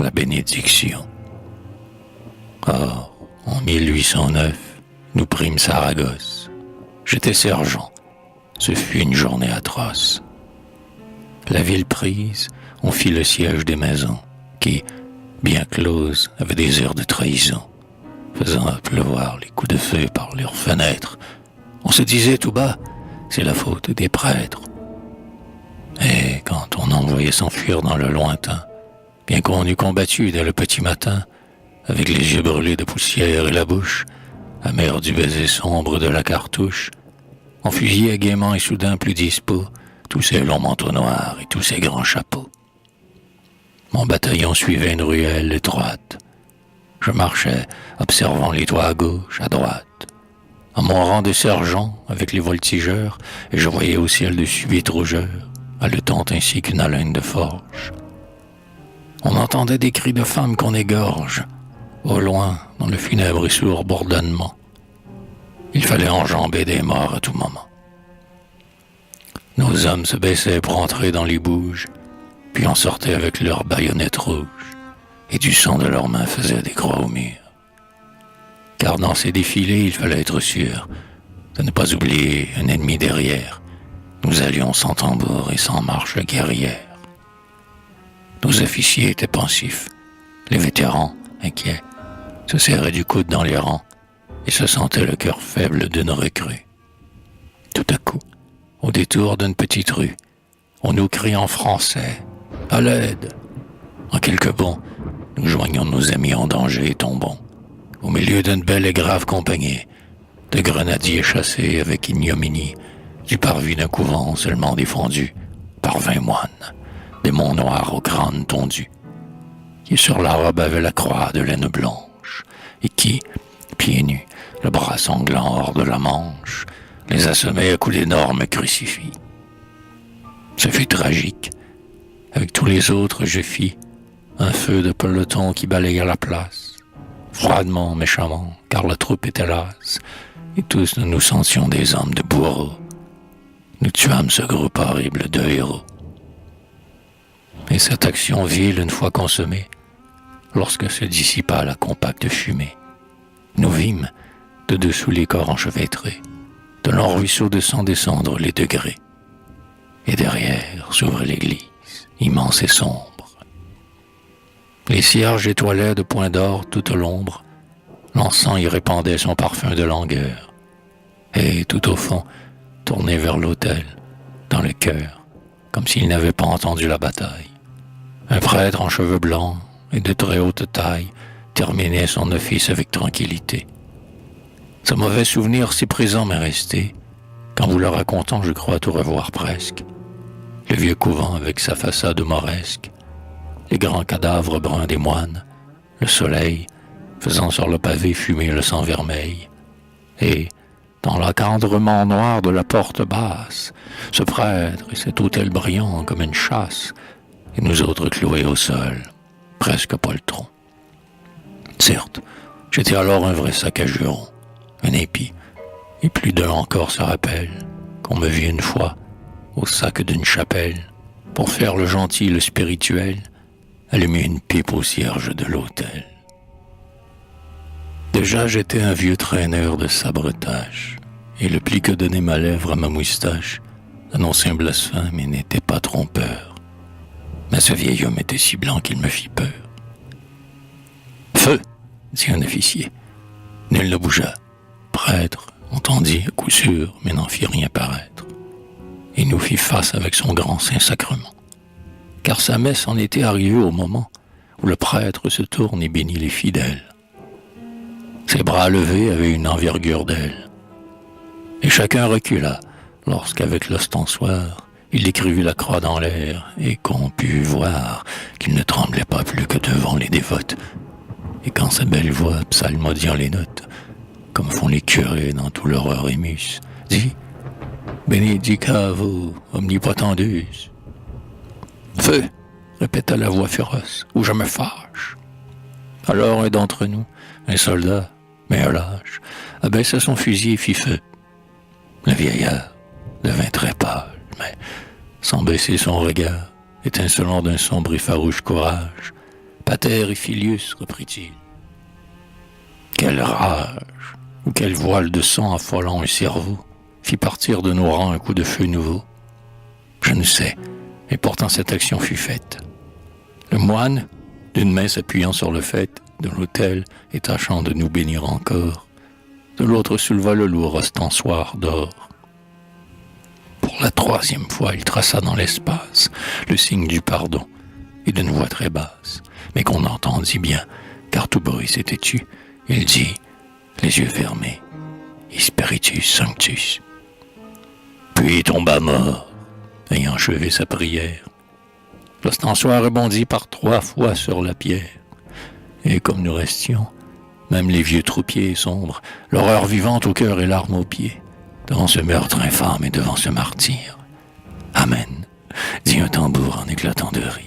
la bénédiction. Or, en 1809, nous prîmes Saragosse. J'étais sergent. Ce fut une journée atroce. La ville prise, on fit le siège des maisons, qui, bien closes, avaient des airs de trahison, faisant pleuvoir les coups de feu par leurs fenêtres. On se disait tout bas, c'est la faute des prêtres. Et quand on en voyait s'enfuir dans le lointain, bien qu'on eût combattu dès le petit matin, avec les yeux brûlés de poussière et la bouche amère du baiser sombre de la cartouche, on fusillait gaiement et soudain plus dispos tous ces longs manteaux noirs et tous ces grands chapeaux. Mon bataillon suivait une ruelle étroite. Je marchais, observant les toits à gauche, à droite. À mon rang de sergent, avec les voltigeurs, et je voyais au ciel de subites rougeurs, haletante ainsi qu'une haleine de forge. On entendait des cris de femmes qu'on égorge, au loin, dans le funèbre et sourd bourdonnement. Il fallait enjamber des morts à tout moment. Nos hommes se baissaient pour entrer dans les bouges, puis en sortaient avec leurs baïonnettes rouges, et du sang de leurs mains faisait des croix au mur. Car dans ces défilés, il fallait être sûr de ne pas oublier un ennemi derrière. Nous allions sans tambour et sans marche guerrière. Nos officiers étaient pensifs, les vétérans, inquiets, se serraient du coude dans les rangs et se sentaient le cœur faible d'une recrue. Tout à coup, au détour d'une petite rue, on nous crie en français « À l'aide !» En quelques bonds, nous joignons nos amis en danger et tombons, au milieu d'une belle et grave compagnie, de grenadiers chassés avec ignominie, du parvis d'un couvent seulement défendu par 20 moines, des monts noirs au crâne tondu, qui sur la robe avait la croix de laine blanche, et qui, pieds nus, le bras sanglant hors de la manche, les assommait à coups d'énormes crucifix. Ce fut tragique. Avec tous les autres, je fis un feu de peloton qui balayait la place, froidement, méchamment, car la troupe était lasse, et tous nous nous sentions des hommes de bourreaux. Nous tuâmes ce groupe horrible de héros. Et cette action vile, une fois consommée, lorsque se dissipa la compacte fumée, nous vîmes, de dessous les corps enchevêtrés, de longs ruisseaux de sang descendre les degrés. Et derrière s'ouvre l'église, immense et sombre. Les cierges étoilaient de points d'or toute l'ombre, l'encens y répandait son parfum de langueur. Et tout au fond, tourné vers l'autel, dans le cœur, comme s'il n'avait pas entendu la bataille, un prêtre en cheveux blancs et de très haute taille terminait son office avec tranquillité. Ce mauvais souvenir si présent m'est resté, qu'en vous le racontant, je crois tout revoir presque. Le vieux couvent avec sa façade mauresque, les grands cadavres bruns des moines, le soleil faisant sur le pavé fumer le sang vermeil, et, dans l'encadrement noir de la porte basse, ce prêtre et cet autel brillant comme une chasse, et nous autres cloués au sol, presque poltrons. Certes, j'étais alors un vrai sac à jurons, un épi, et plus d'un encore se rappelle qu'on me vit une fois au sac d'une chapelle pour faire le gentil, le spirituel, allumer une pipe au cierge de l'autel. Déjà j'étais un vieux traîneur de sabretache, et le pli que donnait ma lèvre à ma moustache annonçait un blasphème et n'était pas trompeur. Mais ce vieil homme était si blanc qu'il me fit peur. « Feu !» dit un officier. Nul ne bougea. Prêtre entendit à coup sûr, mais n'en fit rien paraître. Il nous fit face avec son grand Saint-Sacrement. Car sa messe en était arrivée au moment où le prêtre se tourne et bénit les fidèles. Ses bras levés avaient une envergure d'aile. Et chacun recula lorsqu'avec l'ostensoir, il écrivit la croix dans l'air et qu'on put voir qu'il ne tremblait pas plus que devant les dévotes. Et quand sa belle voix psalmodiant les notes, comme font les curés dans tout leur Orémus, dit « Benedicavo omnipotendus ». « Feu !» répéta la voix féroce, « ou je me fâche !» Alors un d'entre nous, un soldat, mais un lâche, abaissa son fusil et fit feu. Le vieillard devint très pâle, mais sans baisser son regard, étincelant d'un sombre et farouche courage, Pater et Filius, reprit-il. Quelle rage, ou quel voile de sang affolant un cerveau, fit partir de nos rangs un coup de feu nouveau. Je ne sais, et pourtant cette action fut faite. Le moine, d'une main s'appuyant sur le faîte de l'autel et tâchant de nous bénir encore, de l'autre souleva le lourd ostensoir d'or. Pour la 3e fois, il traça dans l'espace le signe du pardon, et d'une voix très basse, mais qu'on entendit bien, car tout bruit s'était tu, il dit, les yeux fermés, Spiritus Sanctus. Puis il tomba mort, ayant achevé sa prière. L'ostensoir rebondit par 3 fois sur la pierre, et comme nous restions, même les vieux troupiers sombres, l'horreur vivante au cœur et l'arme aux pieds, devant ce meurtre infâme et devant ce martyr. Amen, dit un tambour en éclatant de rire.